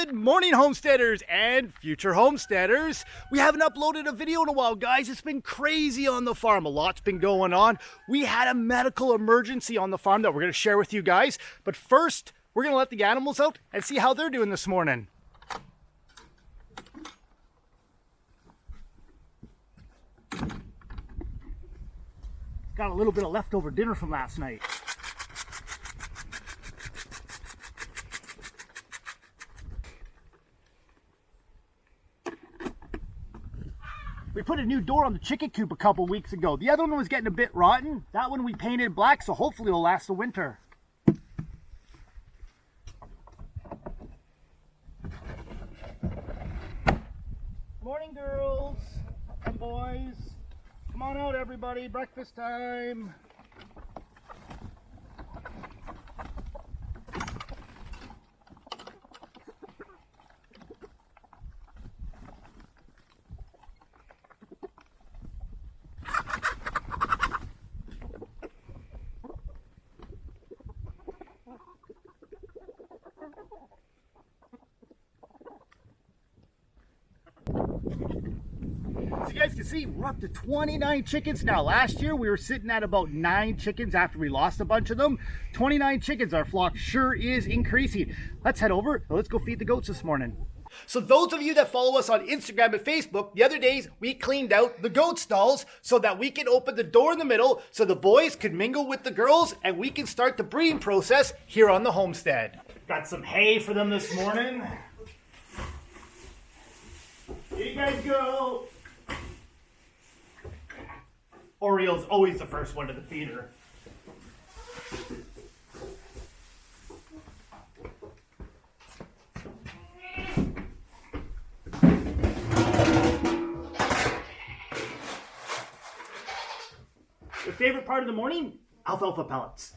Good morning, homesteaders and future homesteaders. We haven't uploaded a video in a while, guys. It's been crazy on the farm. A lot's been going on. We had a medical emergency on the farm that we're going to share with you guys. But first, we're going to let the animals out and see how they're doing this morning. Got a little bit of leftover dinner from last night. We put a new door on the chicken coop a couple weeks ago. The other one was getting a bit rotten. That one we painted black, so hopefully it'll last the winter. Morning, girls and boys. Come on out, everybody. Breakfast time. So you guys can see we're up to 29 chickens now. Last year we were sitting at about 9 chickens after we lost a bunch of them. 29 chickens. Our flock sure is increasing. Let's head over and let's go feed the goats this morning. So those of you that follow us on Instagram and Facebook, the other days we cleaned out the goat stalls so that we can open the door in the middle so the boys could mingle with the girls and we can start the breeding process here on the homestead. Got some hay for them this morning. Here you guys go. Oriole's always the first one to the feeder. Your favorite part of the morning? Alfalfa pellets.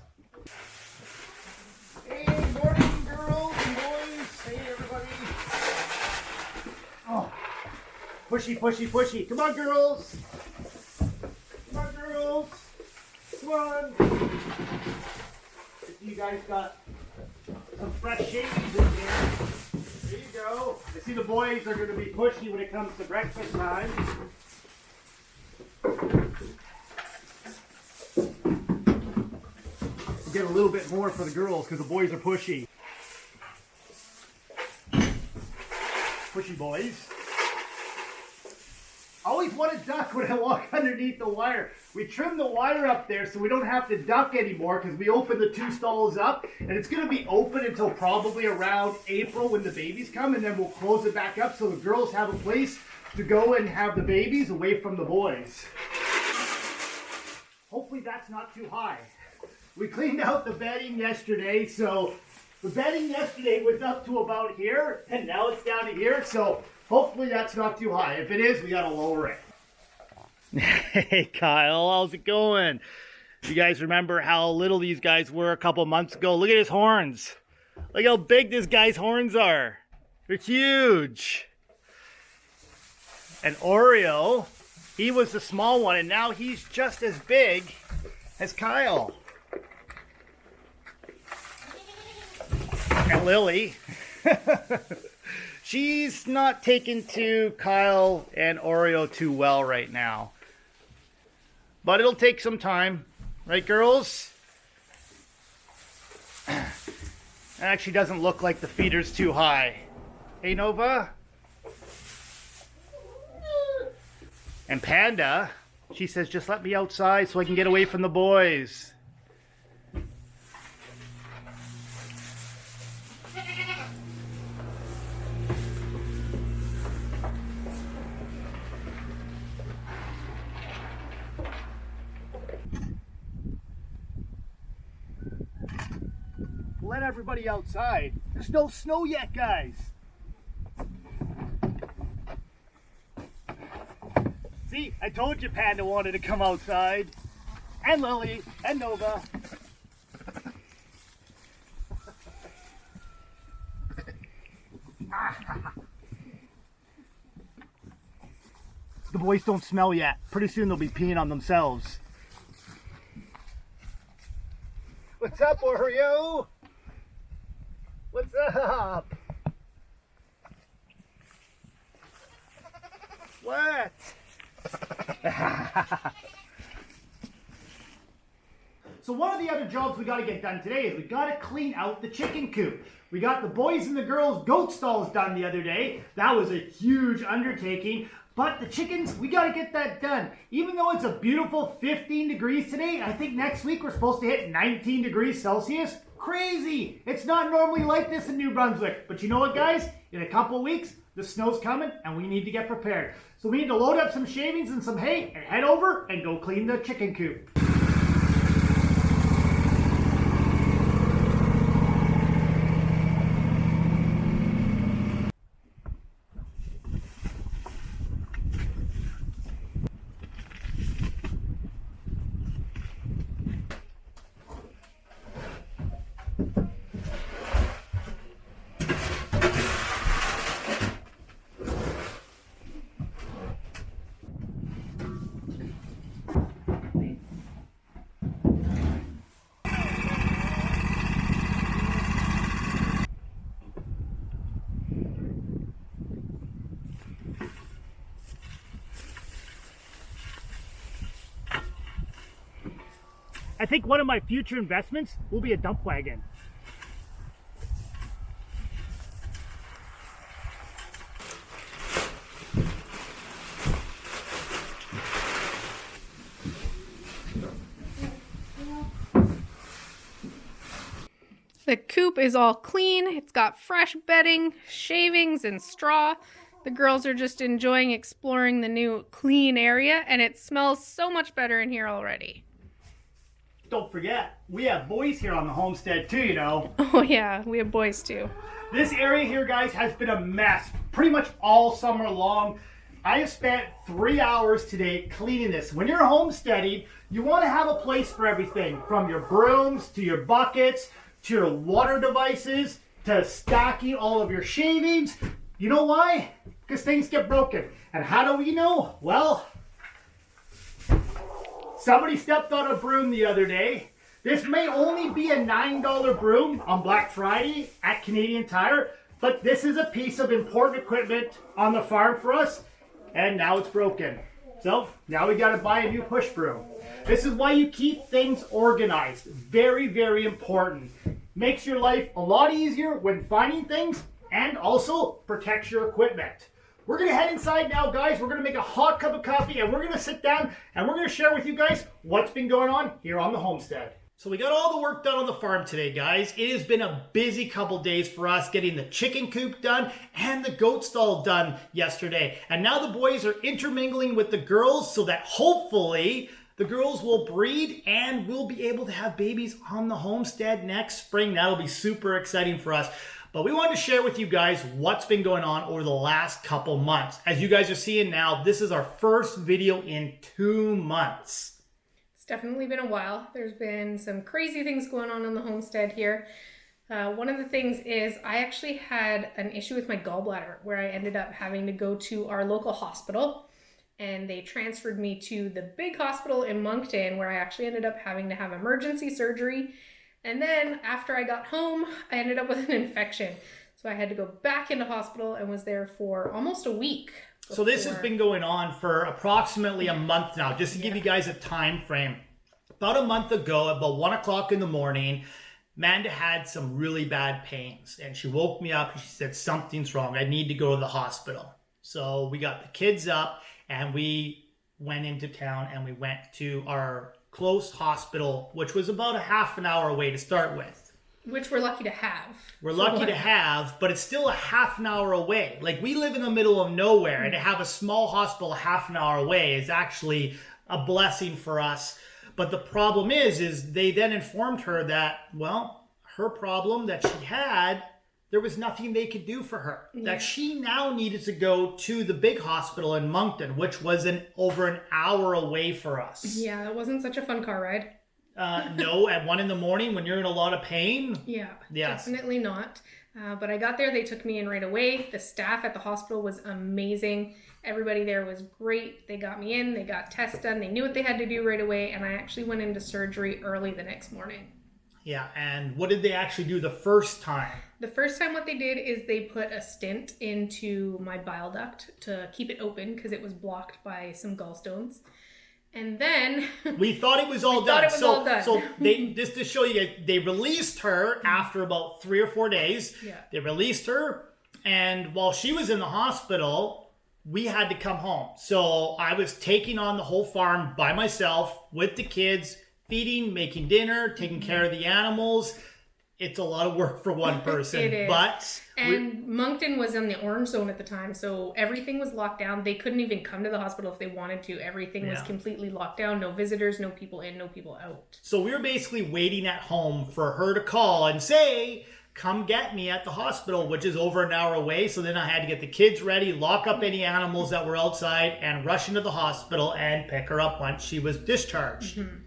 Hey, morning, girls and boys. Hey, everybody. Oh, pushy, pushy, pushy. Come on, girls. Come on, girls. Come on. You guys got some fresh shavings in here. There you go. I see the boys are going to be pushy when it comes to breakfast time. Get a little bit more for the girls because the boys are pushy. Pushy boys. I always want to duck when I walk underneath the wire. We trimmed the wire up there so we don't have to duck anymore because we opened the 2 stalls up and it's going to be open until probably around April when the babies come, and then we'll close it back up so the girls have a place to go and have the babies away from the boys. Hopefully that's not too high. We cleaned out the bedding yesterday, so the bedding yesterday was up to about here, and now it's down to here, so hopefully that's not too high. If it is, we gotta lower it. Hey, Kyle, how's it going? You guys remember how little these guys were a couple months ago? Look at his horns. Look how big this guy's horns are. They're huge. And Oreo, he was the small one, and now he's just as big as Kyle. And Lily, she's not taken to Kyle and Oreo too well right now. But it'll take some time. Right, girls? It actually doesn't look like the feeder's too high. Hey, Nova? And Panda, she says, just let me outside so I can get away from the boys. Let everybody outside. There's no snow yet, guys. See, I told you Panda wanted to come outside. And Lily, and Nova. The boys don't smell yet. Pretty soon they'll be peeing on themselves. What's up, Oreo? What's up? What? So one of the other jobs we got to get done today is we got to clean out the chicken coop. We got the boys and the girls goat stalls done the other day. That was a huge undertaking. But the chickens, we got to get that done. Even though it's a beautiful 15 degrees today, I think next week we're supposed to hit 19 degrees Celsius. Crazy! It's not normally like this in New Brunswick. But you know what, guys? In a couple of weeks, the snow's coming and we need to get prepared. So we need to load up some shavings and some hay and head over and go clean the chicken coop. I think one of my future investments will be a dump wagon. The coop is all clean. It's got fresh bedding, shavings, and straw. The girls are just enjoying exploring the new clean area, and it smells so much better in here already. Don't forget, we have boys here on the homestead too, you know. Oh yeah, we have boys too. This area here, guys, has been a mess pretty much all summer long. I have spent 3 hours today cleaning this. When you're homesteading, you want to have a place for everything, from your brooms to your buckets to your water devices to stacking all of your shavings. You know why? Because things get broken. And how do we know? Well, somebody stepped on a broom the other day. This may only be a $9 broom on Black Friday at Canadian Tire, but this is a piece of important equipment on the farm for us, and now it's broken. So now we got to buy a new push broom. This is why you keep things organized. Very, very important. Makes your life a lot easier when finding things, and also protects your equipment. We're going to head inside now, guys. We're going to make a hot cup of coffee, and we're going to sit down, and we're going to share with you guys what's been going on here on the homestead. So we got all the work done on the farm today, guys. It has been a busy couple days for us getting the chicken coop done and the goat stall done yesterday. And now the boys are intermingling with the girls so that hopefully the girls will breed and we'll be able to have babies on the homestead next spring. That'll be super exciting for us. But we wanted to share with you guys what's been going on over the last couple months. As you guys are seeing now, this is our first video in 2 months. It's definitely been a while. There's been some crazy things going on the homestead here. One of the things is I actually had an issue with my gallbladder where I ended up having to go to our local hospital, and they transferred me to the big hospital in Moncton where I actually ended up having to have emergency surgery. And then after I got home, I ended up with an infection. So I had to go back into hospital and was there for almost a week. So this has been going on for approximately a month now, just to give you guys a time frame. About a month ago, about 1 o'clock in the morning, Amanda had some really bad pains. And she woke me up and she said, something's wrong. I need to go to the hospital. So we got the kids up and we went into town and we went to our close hospital, which was about a half an hour away to start with. Which we're lucky to have. We're lucky to have, but it's still a half an hour away. Like, we live in the middle of nowhere, and to have a small hospital a half an hour away is actually a blessing for us. But the problem is they then informed her that, well, her problem that she had, there was nothing they could do for her. Yeah. That she now needed to go to the big hospital in Moncton, which was over an hour away for us. Yeah, it wasn't such a fun car ride. No, at 1 in the morning when you're in a lot of pain. Yeah, yes. Definitely not. But I got there, they took me in right away. The staff at the hospital was amazing. Everybody there was great. They got me in, they got tests done, they knew what they had to do right away, and I actually went into surgery early the next morning. Yeah, and what did they actually do the first time? The first time what they did is they put a stent into my bile duct to keep it open because it was blocked by some gallstones. And then we thought it was all done. So they just to show you, they released her after about 3 or 4 days. Yeah. They released her, and while she was in the hospital, we had to come home. So I was taking on the whole farm by myself with the kids, feeding, making dinner, taking care of the animals. It's a lot of work for one person. It is. But Moncton was in the orange zone at the time, so everything was locked down. They couldn't even come to the hospital if they wanted to. Everything was completely locked down. No visitors, no people in, no people out. So we were basically waiting at home for her to call and say, come get me at the hospital, which is over an hour away. So then I had to get the kids ready, lock up any animals that were outside, and rush into the hospital and pick her up once she was discharged. Mm-hmm.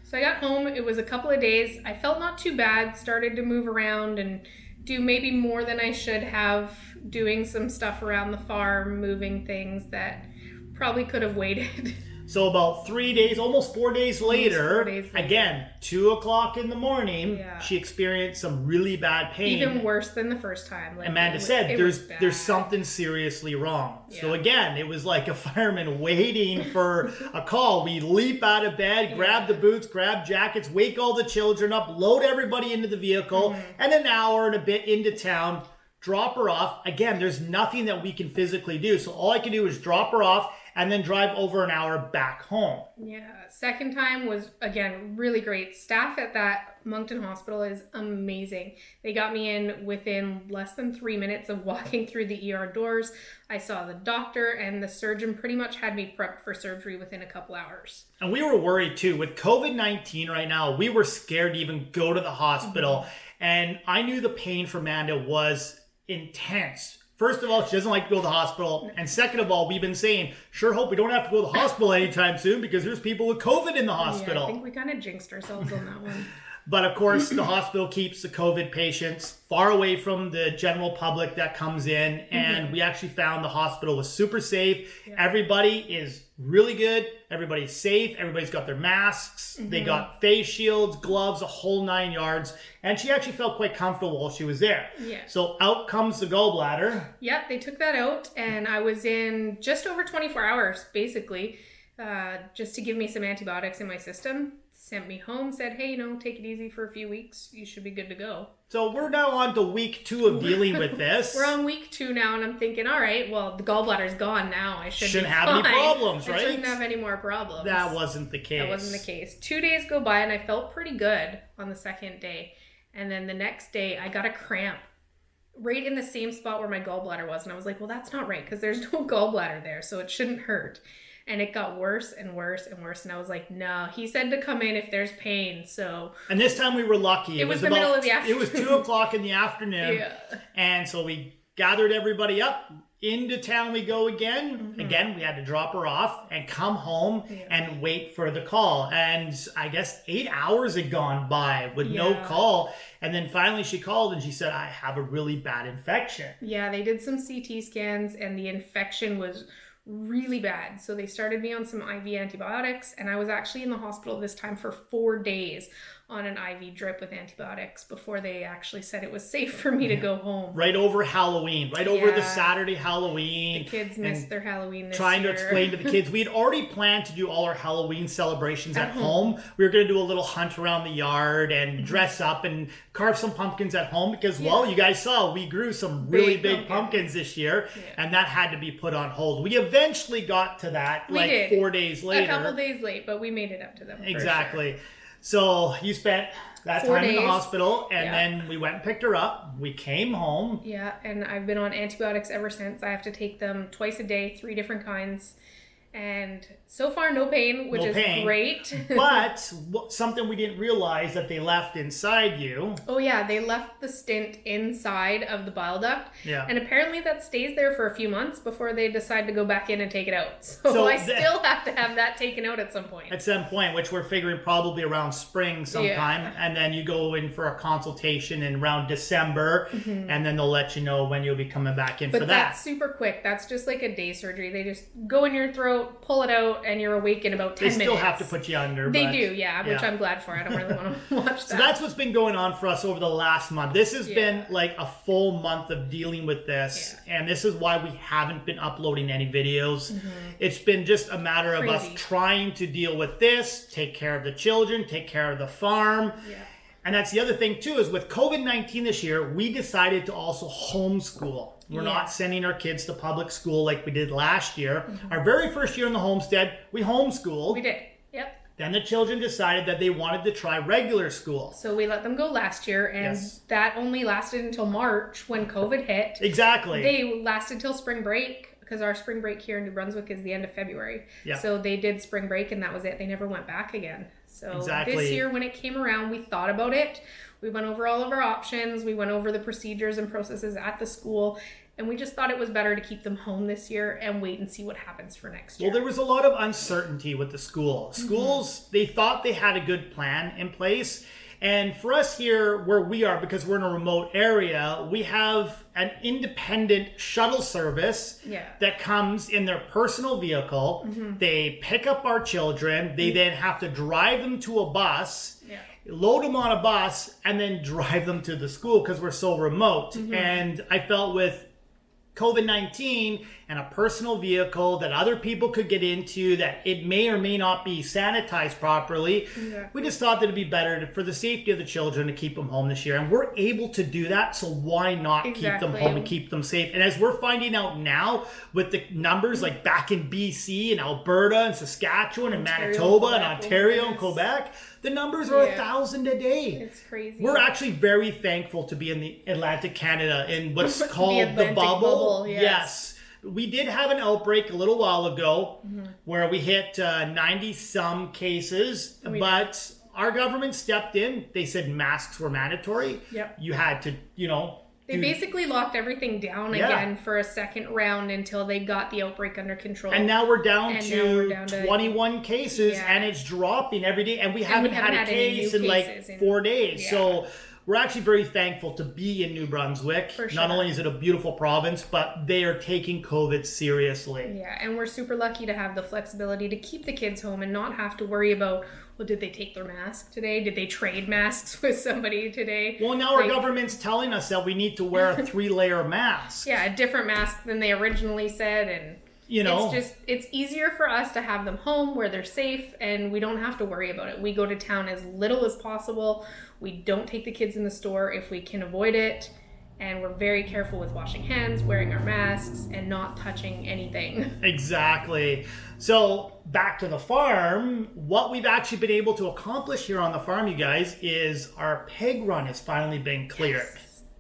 So I got home. It was a couple of days. I felt not too bad. Started to move around and do maybe more than I should have, doing some stuff around the farm, moving things that probably could have waited. So about 3 days, almost 4 days later, again, 2 o'clock in the morning, she experienced some really bad pain. Even worse than the first time. Like, Amanda said, there's something seriously wrong. Yeah. So again, it was like a fireman waiting for a call. We leap out of bed, grab the boots, grab jackets, wake all the children up, load everybody into the vehicle, and an hour and a bit into town, drop her off. Again, there's nothing that we can physically do. So all I can do is drop her off and then drive over an hour back home. Yeah. Second time was, again, really great. Staff at that Moncton hospital is amazing. They got me in within less than 3 minutes of walking through the ER doors. I saw the doctor, and the surgeon pretty much had me prepped for surgery within a couple hours. And we were worried too. With COVID-19 right now, we were scared to even go to the hospital. And I knew the pain for Amanda was intense. First of all, she doesn't like to go to the hospital. And second of all, we've been saying, sure hope we don't have to go to the hospital anytime soon because there's people with COVID in the hospital. Yeah, I think we kind of jinxed ourselves on that one. But of course, the hospital keeps the COVID patients far away from the general public that comes in. And we actually found the hospital was super safe. Yeah. Everybody is really good. Everybody's safe. Everybody's got their masks. They got face shields, gloves, a whole 9 yards. And she actually felt quite comfortable while she was there. Yeah. So out comes the gallbladder. Yep, they took that out. And I was in just over 24 hours, basically, just to give me some antibiotics in my system. Sent me home, said, hey, take it easy for a few weeks. You should be good to go. So we're now on to week 2 of dealing with this. We're on week 2 now, and I'm thinking, all right, well, the gallbladder's gone now. I shouldn't have any problems, right? I shouldn't have any more problems. That wasn't the case. That wasn't the case. 2 days go by, and I felt pretty good on the second day. And then the next day, I got a cramp right in the same spot where my gallbladder was. And I was like, well, that's not right, because there's no gallbladder there, so it shouldn't hurt. And it got worse and worse and worse. And I was like, no, he said to come in if there's pain. So. And this time we were lucky. It was the middle of the afternoon. It was 2 o'clock in the afternoon. Yeah. And so we gathered everybody up. Into town we go again. Again, we had to drop her off and come home and wait for the call. And I guess 8 hours had gone by with no call. And then finally she called and she said, I have a really bad infection. Yeah, they did some CT scans and the infection was really bad. So they started me on some IV antibiotics, and I was actually in the hospital this time for 4 days on an IV drip with antibiotics before they actually said it was safe for me to go home. Right over Halloween, over the Saturday Halloween. The kids missed their Halloween this trying year. To explain to the kids. We had already planned to do all our Halloween celebrations at home. We were going to do a little hunt around the yard and dress up and carve some pumpkins at home because, well, you guys saw we grew some really big pumpkins this year, and that had to be put on hold. We eventually got to that 4 days later. A couple days late, but we made it up to them. Exactly. So you spent that 4 days in the hospital, and then we went and picked her up. We came home. Yeah, and I've been on antibiotics ever since. I have to take them twice a day, 3 different kinds. And so far, no pain, which is great. But something we didn't realize that they left inside you. Oh, yeah. They left the stent inside of the bile duct. Yeah. And apparently that stays there for a few months before they decide to go back in and take it out. So I still have to have that taken out at some point. At some point, which we're figuring probably around spring sometime. Yeah. And then you go in for a consultation in around December. And then they'll let you know when you'll be coming back in for that. But that's super quick. That's just like a day surgery. They just go in your throat, out, pull it out, and you're awake in about 10 minutes. They still have to put you under. They do, yeah, which I'm glad for. I don't really want to watch that. So that's what's been going on for us over the last month. This has been like a full month of dealing with this, and this is why we haven't been uploading any videos. It's been just a matter of us trying to deal with this, take care of the children, take care of the farm. And that's the other thing too, is with COVID-19 this year, we decided to also homeschool. We're not sending our kids to public school like we did last year. Our very first year in the homestead, we homeschooled. We did, yep. Then the children decided that they wanted to try regular school. So we let them go last year, and that only lasted until March when COVID hit. Exactly. They lasted till spring break, because our spring break here in New Brunswick is the end of February. So they did spring break, and that was it. They never went back again. So this year, when it came around, we thought about it. We went over all of our options. We went over the procedures and processes at the school. And we just thought it was better to keep them home this year and wait and see what happens for next year. Well, there was a lot of uncertainty with the school. Schools, they thought they had a good plan in place. And for us here where we are, because we're in a remote area, we have an independent shuttle service that comes in their personal vehicle. They pick up our children. They then have to drive them to a bus, load them on a bus, and then drive them to the school because we're so remote. And I felt with COVID-19 and a personal vehicle that other people could get into, that it may or may not be sanitized properly. We just thought that it'd be better for the safety of the children to keep them home this year. And we're able to do that, so why not keep them home and keep them safe? And as we're finding out now with the numbers like back in BC and Alberta and Saskatchewan and Manitoba and Ontario and Quebec, the numbers are 1,000 a day. It's crazy. We're actually very thankful to be in the Atlantic Canada in what's called the bubble. Yes. We did have an outbreak a little while ago where we hit 90 some cases, but our government stepped in. They said masks were mandatory. You had to, They basically locked everything down again for a second round until they got the outbreak under control. And now we're down to 21 cases, and it's dropping every day. And we haven't had a case in like 4 days. So we're actually very thankful to be in New Brunswick. Not only is it a beautiful province, but they are taking COVID seriously. Yeah, and we're super lucky to have the flexibility to keep the kids home and not have to worry about, well, did they take their mask today? Did they trade masks with somebody today? Well, now our government's telling us that we need to wear a 3-layer mask. Yeah, a different mask than they originally said. And it's easier for us to have them home where they're safe and we don't have to worry about it. We go to town as little as possible. We don't take the kids in the store if we can avoid it. And we're very careful with washing hands, wearing our masks, and not touching anything. Exactly. So back to the farm, what we've actually been able to accomplish here on the farm, you guys, is our pig run has finally been cleared.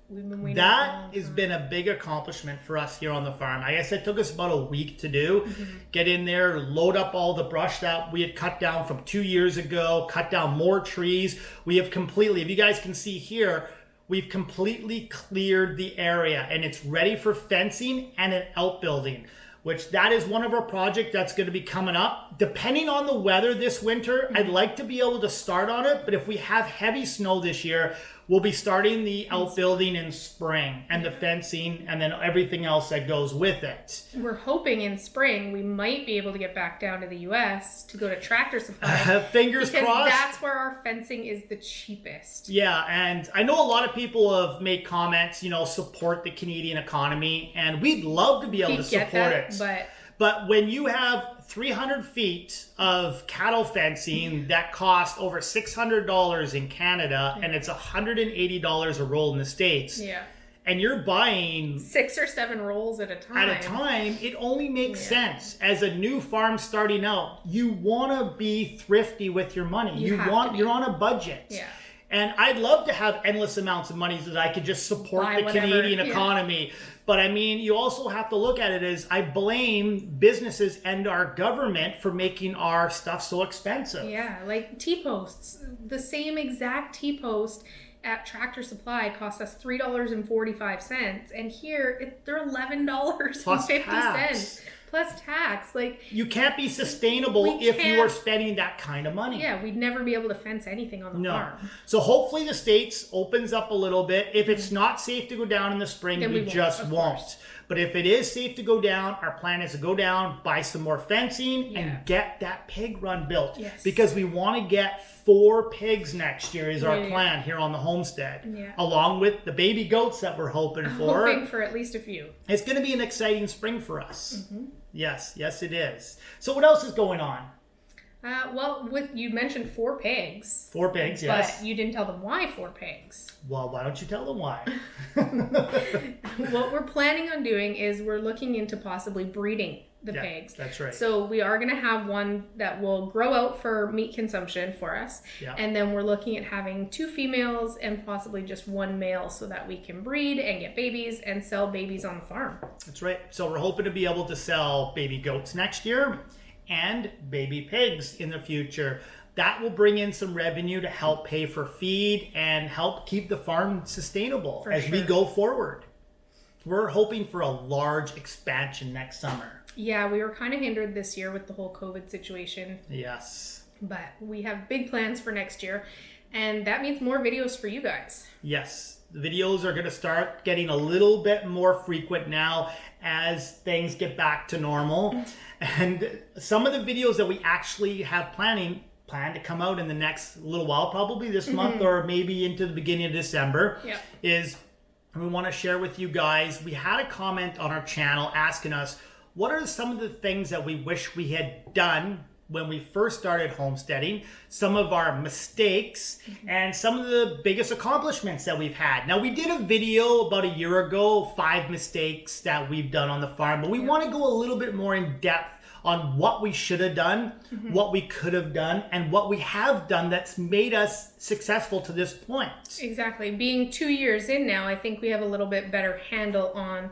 We've been waiting. That has been a big accomplishment for us here on the farm. I guess it took us about a week to do. Get in there, load up all the brush that we had cut down from 2 years ago, cut down more trees. We have completely, if you guys can see here, we've completely cleared the area and it's ready for fencing and an outbuilding, which that is one of our projects that's going to be coming up. Depending on the weather this winter, I'd like to be able to start on it, but if we have heavy snow this year, we'll be starting the outbuilding in spring and the fencing and then everything else that goes with it. We're hoping in spring we might be able to get back down to the US to go to Tractor Supply. Fingers because crossed. That's where our fencing is the cheapest. Yeah, and I know a lot of people have made comments, support the Canadian economy, and we'd love to be able to support it. But when you have 300 feet of cattle fencing that cost over $600 in Canada, and it's $180 a roll in the States, and you're buying 6 or 7 rolls at a time. It only makes sense. As a new farm starting out, you want to be thrifty with your money. You're on a budget. Yeah. And I'd love to have endless amounts of money so that I could just support the Canadian economy. But I mean, you also have to look at it as I blame businesses and our government for making our stuff so expensive. Yeah, like T-posts. The same exact T-post at Tractor Supply cost us $3.45, and here they're $11.50 plus tax. Like, you can't be sustainable if you are spending that kind of money. Yeah, we'd never be able to fence anything on the farm. So hopefully the States opens up a little bit. If it's not safe to go down in the spring, we just won't. But if it is safe to go down, our plan is to go down, buy some more fencing, and get that pig run built. Yes. Because we want to get 4 pigs next year is our Yeah. plan here on the homestead. Yeah. Along with the baby goats that we're hoping for. Hoping for at least a few. It's going to be an exciting spring for us. Mm-hmm. Yes, yes it is. So what else is going on? Well, you mentioned 4 pigs. 4 pigs, yes. But you didn't tell them why 4 pigs. Well, why don't you tell them why? What we're planning on doing is we're looking into possibly breeding the pigs. That's right. So we are going to have one that will grow out for meat consumption for us. Yeah. And then we're looking at having 2 females and possibly just 1 male so that we can breed and get babies and sell babies on the farm. That's right. So we're hoping to be able to sell baby goats next year and baby pigs in the future. That will bring in some revenue to help pay for feed and help keep the farm sustainable as we go forward. We're hoping for a large expansion next summer. Yeah, we were kind of hindered this year with the whole COVID situation. Yes. But we have big plans for next year, and that means more videos for you guys. Yes. The videos are going to start getting a little bit more frequent now as things get back to normal. And some of the videos that we actually have planned to come out in the next little while, probably this month or maybe into the beginning of December, is we want to share with you guys. We had a comment on our channel asking us, what are some of the things that we wish we had done when we first started homesteading, some of our mistakes, and some of the biggest accomplishments that we've had. Now, we did a video about a year ago, 5 mistakes that we've done on the farm, but we want to go a little bit more in depth on what we should have done, what we could have done, and what we have done that's made us successful to this point. Exactly. Being 2 years in now, I think we have a little bit better handle on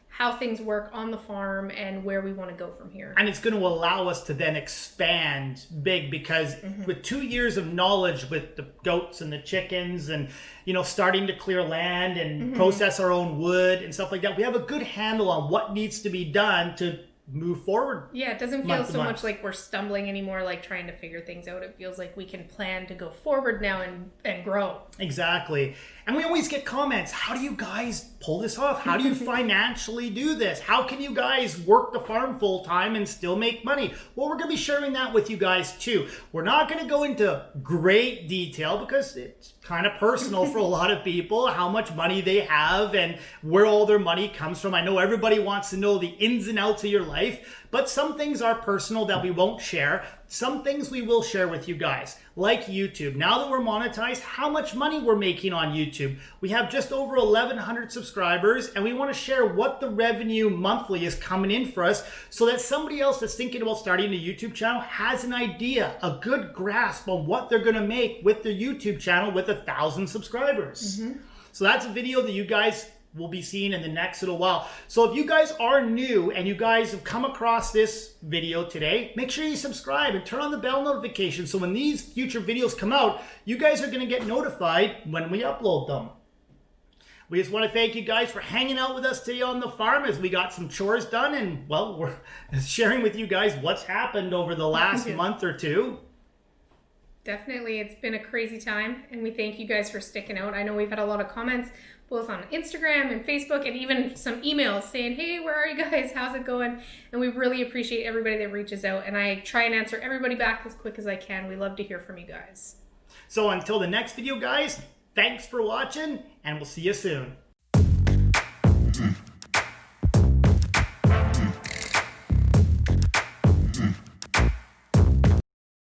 how things work on the farm and where we want to go from here. And it's going to allow us to then expand big because with 2 years of knowledge with the goats and the chickens and, you know, starting to clear land and process our own wood and stuff like that, we have a good handle on what needs to be done to move forward. Yeah, it doesn't feel so much like we're stumbling anymore, like trying to figure things out. It feels like we can plan to go forward now and grow. Exactly. And we always get comments, how do you guys pull this off? How do you financially do this? How can you guys work the farm full time and still make money? Well, we're going to be sharing that with you guys too. We're not going to go into great detail because it's kind of personal for a lot of people, how much money they have and where all their money comes from. I know everybody wants to know the ins and outs of your life, but some things are personal that we won't share. Some things we will share with you guys, like YouTube. Now that we're monetized, how much money we're making on YouTube. We have just over 1,100 subscribers, and we want to share what the revenue monthly is coming in for us so that somebody else that's thinking about starting a YouTube channel has an idea, a good grasp on what they're going to make with their YouTube channel with 1,000 subscribers. So that's a video that you guys will be seeing in the next little while. So if you guys are new and you guys have come across this video today, make sure you subscribe and turn on the bell notification so when these future videos come out, you guys are going to get notified when we upload them. We just want to thank you guys for hanging out with us today on the farm as we got some chores done and, well, we're sharing with you guys what's happened over the last month or two. Definitely, it's been a crazy time, and we thank you guys for sticking out. I know we've had a lot of comments, both on Instagram and Facebook, and even some emails saying, hey, where are you guys? How's it going? And we really appreciate everybody that reaches out, and I try and answer everybody back as quick as I can. We love to hear from you guys. So until the next video, guys, thanks for watching, and we'll see you soon.